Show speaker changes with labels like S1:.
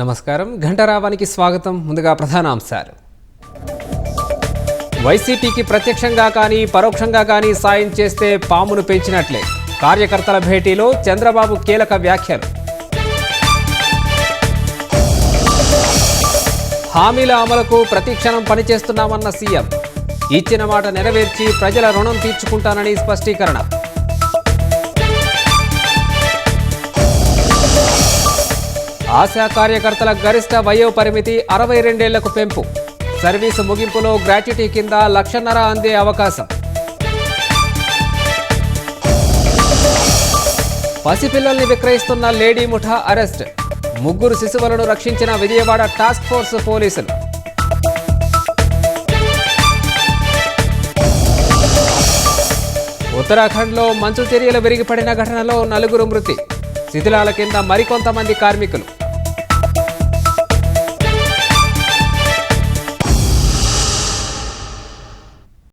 S1: నమస్కారం. ఘంటారావానికి స్వాగతం. ముందుగా ప్రధానాంశాలు. వైసీపీకి ప్రత్యక్షంగా కానీ పరోక్షంగా కానీ సాయం చేస్తే పామును పెంచినట్లే. కార్యకర్తల భేటీలో చంద్రబాబు కీలక వ్యాఖ్యలు. హామీల అమలుకు ప్రతిక్షణం పనిచేస్తున్నామన్న సీఎం. ఇచ్చిన మాట నెరవేర్చి ప్రజల రుణం తీర్చుకుంటానని స్పష్టీకరణ. ఆశా కార్యకర్తల గరిష్ట వయో పరిమితి 62 ఏళ్లకు పెంపు. సర్వీసు ముగింపులో గ్రాట్యుటీ కింద 1.5 లక్షలు అందే అవకాశం. పసిపిల్లల్ని విక్రయిస్తున్న లేడీ ముఠా అరెస్ట్. 3 శిశువులను రక్షించిన విజయవాడ టాస్క్ ఫోర్స్ పోలీసులు. ఉత్తరాఖండ్లో మంచు చర్యలు విరిగిపడిన ఘటనలో 4 మృతి. శిథిలాల కింద మరికొంతమంది కార్మికులు.